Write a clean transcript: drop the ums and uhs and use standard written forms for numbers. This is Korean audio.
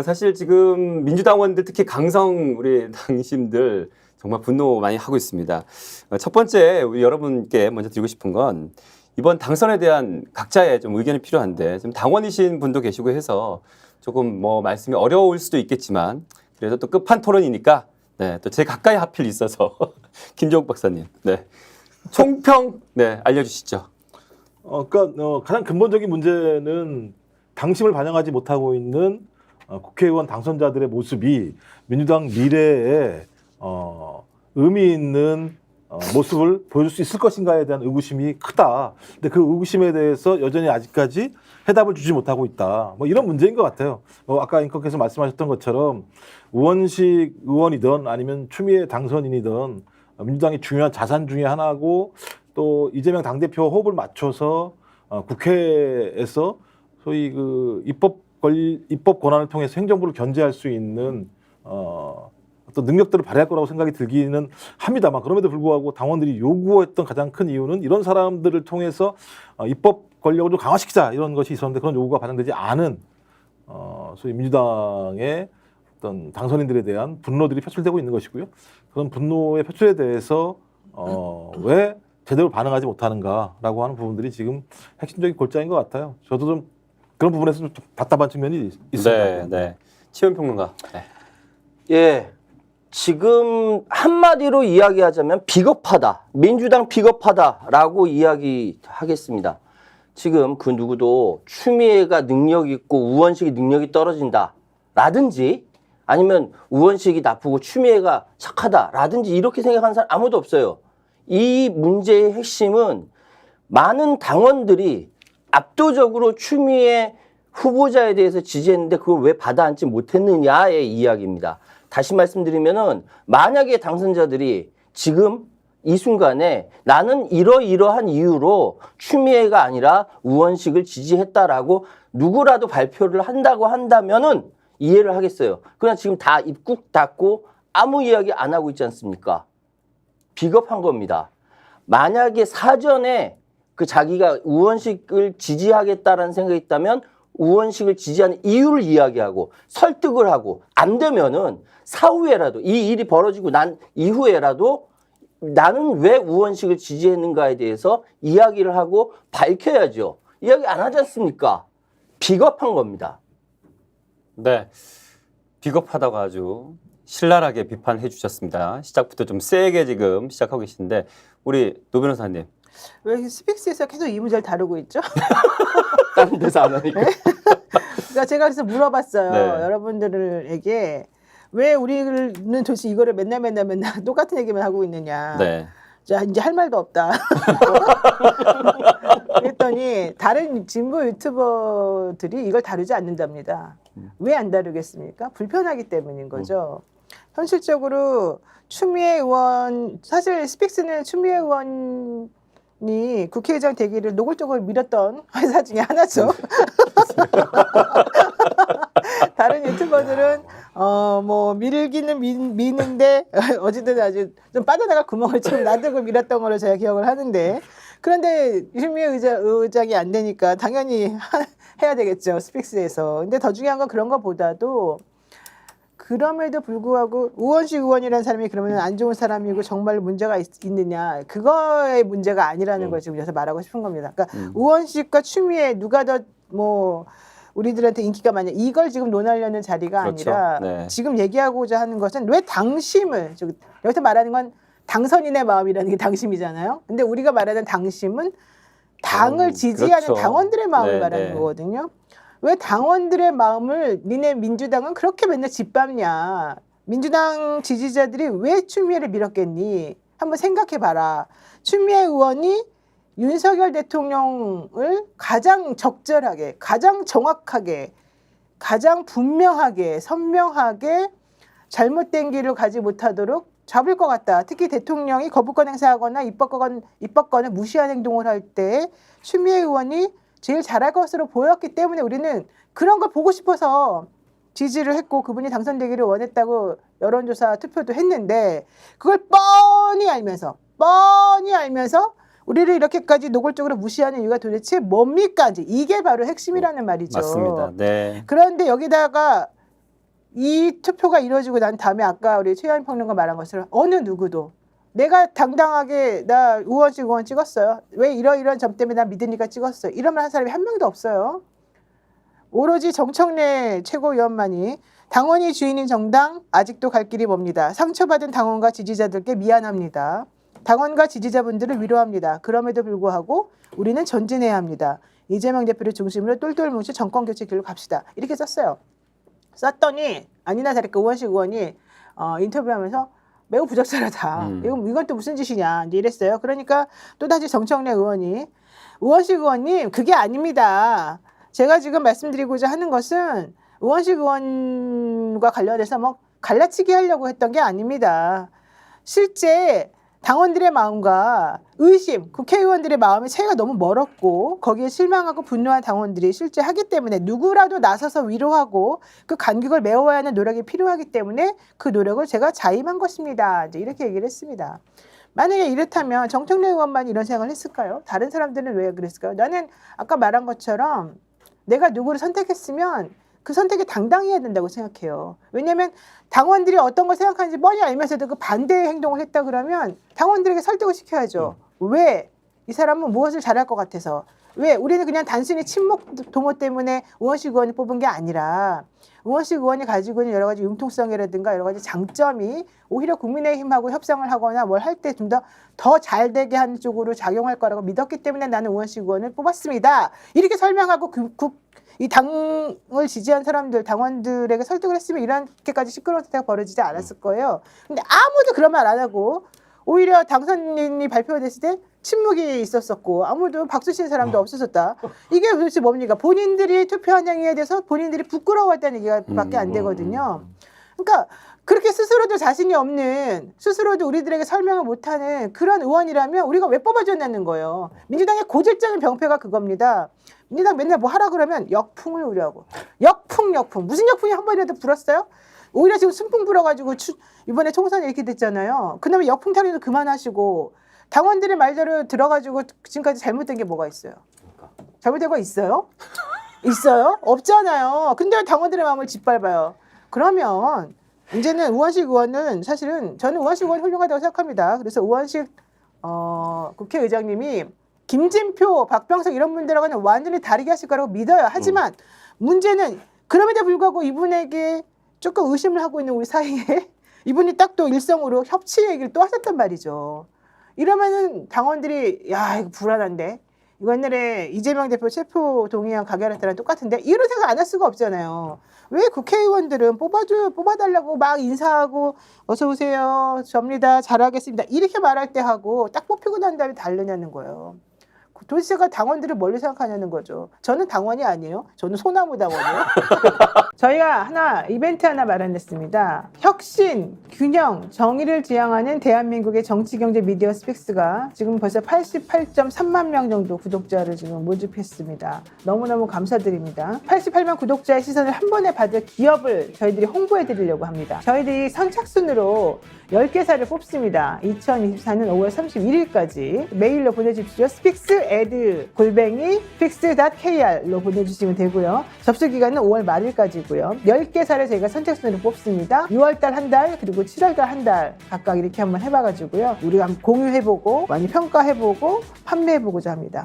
사실 지금 민주당원들 특히 강성 우리 당심들 정말 분노 많이 하고 있습니다. 첫 번째 우리 여러분께 먼저 드리고 싶은 건 이번 당선에 대한 각자의 좀 의견이 필요한데 좀 당원이신 분도 계시고 해서 조금 뭐 말씀이 어려울 수도 있겠지만 그래도 또 끝판 토론이니까 네, 또 제 가까이 하필 있어서 김종욱 박사님, 네, 총평 네 알려주시죠. 그러니까 가장 근본적인 문제는 당심을 반영하지 못하고 있는 국회의원 당선자들의 모습이 민주당 미래에 의미 있는 모습을 보여줄 수 있을 것인가에 대한 의구심이 크다. 근데 그 의구심에 대해서 여전히 아직까지 해답을 주지 못하고 있다. 뭐 이런 문제인 것 같아요. 아까 앵커께서 말씀하셨던 것처럼 우원식 의원이든 아니면 추미애 당선인이든 민주당의 중요한 자산 중에 하나고 또 이재명 당대표 호흡을 맞춰서 국회에서 소위 그 입법 권한을 통해서 행정부를 견제할 수 있는 어떤 능력들을 발휘할 거라고 생각이 들기는 합니다만 그럼에도 불구하고 당원들이 요구했던 가장 큰 이유는 이런 사람들을 통해서 입법 권력을 좀 강화시키자 이런 것이 있었는데 그런 요구가 반영되지 않은 소위 민주당의 어떤 당선인들에 대한 분노들이 표출되고 있는 것이고요. 그런 분노의 표출에 대해서 왜 제대로 반응하지 못하는가라고 하는 부분들이 지금 핵심적인 골자인 것 같아요. 저도 좀 그런 부분에서 좀 답답한 측면이 있습니다. 네, 네. 치원평론가. 네. 예, 지금 한마디로 이야기하자면 비겁하다. 민주당 비겁하다라고 이야기하겠습니다. 지금 그 누구도 추미애가 능력 있고 우원식이 능력이 떨어진다라든지 아니면 우원식이 나쁘고 추미애가 착하다라든지 이렇게 생각하는 사람 아무도 없어요. 이 문제의 핵심은 많은 당원들이 압도적으로 추미애 후보자에 대해서 지지했는데 그걸 왜 받아안지 못했느냐의 이야기입니다. 다시 말씀드리면은 만약에 당선자들이 지금 이 순간에 나는 이러이러한 이유로 추미애가 아니라 우원식을 지지했다라고 누구라도 발표를 한다고 한다면은 이해를 하겠어요. 그러나 지금 다 입국 닫고 아무 이야기 안 하고 있지 않습니까? 비겁한 겁니다. 만약에 사전에 그 자기가 우원식을 지지하겠다라는 생각이 있다면 우원식을 지지하는 이유를 이야기하고 설득을 하고 안 되면은 사후에라도 이 일이 벌어지고 난 이후에라도 나는 왜 우원식을 지지했는가에 대해서 이야기를 하고 밝혀야죠. 이야기 안 하지 않습니까? 비겁한 겁니다. 네, 비겁하다고 아주 신랄하게 비판해 주셨습니다. 시작부터 좀 세게 지금 시작하고 계시는데 우리 노 변호사님. 왜 스픽스에서 계속 이 문제를 다루고 있죠? 다른 데서 안 하니까. 네? 그러니까 제가 그래서 물어봤어요. 네. 여러분들에게 왜 우리는 도대체 이거를 맨날 똑같은 얘기만 하고 있느냐. 네. 자, 이제 할 말도 없다. 그랬더니 다른 진보 유튜버들이 이걸 다루지 않는답니다. 왜 안 다루겠습니까? 불편하기 때문인 거죠. 현실적으로 추미애 의원, 사실 스픽스는 추미애 의원이 국회의장 되기를 노골적으로 밀었던 회사 중에 하나죠. 다른 유튜버들은 뭐 밀기는 미는데 어쨌든 아주 좀 빠져나갈 구멍을 좀 놔두고 밀었던 걸로 제가 기억을 하는데 그런데 추미애 의장이 안 되니까 당연히 해야 되겠죠, 스픽스에서. 근데 더 중요한 건 그런 것보다도 그럼에도 불구하고 우원식 의원이라는 사람이 그러면 안 좋은 사람이고 정말 문제가 있느냐, 그거의 문제가 아니라는 걸 지금 여기서 말하고 싶은 겁니다. 그러니까 우원식과 추미애 누가 더 뭐 우리들한테 인기가 많냐, 이걸 지금 논하려는 자리가 그렇죠. 아니라 네. 지금 얘기하고자 하는 것은 왜 당심을, 여기서 말하는 건 당선인의 마음이라는 게 당심이잖아요. 근데 우리가 말하는 당심은 당을 지지하는 그렇죠. 당원들의 마음을 네, 말하는 네. 거거든요. 왜 당원들의 마음을 니네 민주당은 그렇게 맨날 짓밟냐. 민주당 지지자들이 왜 추미애를 밀었겠니? 한번 생각해봐라. 추미애 의원이 윤석열 대통령을 가장 적절하게, 가장 정확하게, 가장 분명하게, 선명하게 잘못된 길을 가지 못하도록 잡을 것 같다. 특히 대통령이 거부권 행사하거나 입법권을 무시한 행동을 할 때 추미애 의원이 제일 잘할 것으로 보였기 때문에 우리는 그런 걸 보고 싶어서 지지를 했고 그분이 당선되기를 원했다고 여론조사 투표도 했는데 그걸 뻔히 알면서 우리를 이렇게까지 노골적으로 무시하는 이유가 도대체 뭡니까? 이제 이게 바로 핵심이라는 말이죠. 맞습니다. 네. 그런데 여기다가 이 투표가 이루어지고 난 다음에 아까 우리 최현 평론가 말한 것처럼 어느 누구도 내가 당당하게 나 우원식 의원 찍었어요. 왜 이런 점 때문에 나 믿으니까 찍었어요. 이런 말 한 사람이 한 명도 없어요. 오로지 정청래 최고위원만이 당원이 주인인 정당 아직도 갈 길이 멉니다. 상처받은 당원과 지지자들께 미안합니다. 당원과 지지자분들을 위로합니다. 그럼에도 불구하고 우리는 전진해야 합니다. 이재명 대표를 중심으로 똘똘 뭉쳐 정권 교체 길로 갑시다. 이렇게 썼어요. 썼더니 아니나 다를까 우원식 의원이 인터뷰하면서 매우 부적절하다. 이건 또 무슨 짓이냐 이제 이랬어요. 그러니까 또다시 정청래 의원이 우원식 의원님 그게 아닙니다. 제가 지금 말씀드리고자 하는 것은 우원식 의원과 관련해서 뭐 갈라치기 하려고 했던 게 아닙니다. 실제 당원들의 마음과 의심, 국회의원들의 마음의 차이가 너무 멀었고 거기에 실망하고 분노한 당원들이 실제 하기 때문에 누구라도 나서서 위로하고 그 간격을 메워야 하는 노력이 필요하기 때문에 그 노력을 제가 자임한 것입니다. 이제 이렇게 얘기를 했습니다. 만약에 이렇다면 정청래 의원만 이런 생각을 했을까요? 다른 사람들은 왜 그랬을까요? 나는 아까 말한 것처럼 내가 누구를 선택했으면 그 선택에 당당히 해야 된다고 생각해요. 왜냐하면 당원들이 어떤 걸 생각하는지 뻔히 알면서도 그 반대의 행동을 했다 그러면 당원들에게 설득을 시켜야죠. 왜? 이 사람은 무엇을 잘할 것 같아서. 왜? 우리는 그냥 단순히 친목 도모 때문에 우원식 의원을 뽑은 게 아니라 우원식 의원이 가지고 있는 여러 가지 융통성이라든가 여러 가지 장점이 오히려 국민의힘하고 협상을 하거나 뭘 할 때 좀 더 잘 되게 하는 쪽으로 작용할 거라고 믿었기 때문에 나는 우원식 의원을 뽑았습니다. 이렇게 설명하고 이 당을 지지한 사람들, 당원들에게 설득을 했으면 이렇게까지 시끄러운 사태가 벌어지지 않았을 거예요. 근데 아무도 그런 말 안 하고 오히려 당선인이 발표됐을 때 침묵이 있었었고 아무도 박수 치는 사람도 없었었다. 이게 도대체 뭡니까? 본인들이 투표한 행위에 대해서 본인들이 부끄러워했다는 얘기밖에 안 되거든요. 그러니까 그렇게 스스로도 자신이 없는, 스스로도 우리들에게 설명을 못하는 그런 의원이라면 우리가 왜 뽑아줬냐는 거예요. 민주당의 고질적인 병폐가 그겁니다. 민주당 맨날 뭐 하라 그러면 역풍을 우려하고 역풍 무슨 역풍이 한 번이라도 불었어요? 오히려 지금 순풍 불어가지고 이번에 총선이 이렇게 됐잖아요. 그다음에 역풍 타령도 그만하시고 당원들의 말대로 들어가지고 지금까지 잘못된 게 뭐가 있어요? 잘못된 거 있어요? 있어요? 없잖아요. 근데 왜 당원들의 마음을 짓밟아요? 그러면 이제는 우원식 의원은 사실은 저는 우원식 의원 훌륭하다고 생각합니다. 그래서 우원식 국회의장님이 김진표, 박병석 이런 분들하고는 완전히 다르게 하실 거라고 믿어요. 하지만 문제는 그럼에도 불구하고 이분에게 조금 의심을 하고 있는 우리 사이에 이분이 딱 또 일성으로 협치 얘기를 또 하셨단 말이죠. 이러면은 당원들이 야 이거 불안한데 이거 옛날에 이재명 대표 체포 동의안 가결할 때랑 똑같은데 이런 생각 안 할 수가 없잖아요. 왜 국회의원들은 뽑아달라고 막 인사하고 어서 오세요 접니다 잘하겠습니다 이렇게 말할 때 하고 딱 뽑히고 난 다음에 다르냐는 거예요. 도대체가 당원들을 뭘로 생각하냐는 거죠. 저는 당원이 아니에요. 저는 소나무 당원이에요. 저희가 이벤트 하나 마련했습니다. 혁신, 균형, 정의를 지향하는 대한민국의 정치, 경제, 미디어 스픽스가 지금 벌써 88.3만 명 정도 구독자를 지금 모집했습니다. 너무너무 감사드립니다. 88만 구독자의 시선을 한 번에 받을 기업을 저희들이 홍보해 드리려고 합니다. 저희들이 선착순으로 10개사를 뽑습니다. 2024년 5월 31일까지 메일로 보내주십시오. spixed@fix.kr로 보내주시면 되고요. 접수 기간은 5월 말일까지고요. 10개사를 저희가 선착순으로 뽑습니다. 6월달 한 달 그리고 7월달 한 달 각각 이렇게 한번 해봐가지고요. 우리가 한번 공유해보고 많이 평가해보고 판매해보고자 합니다.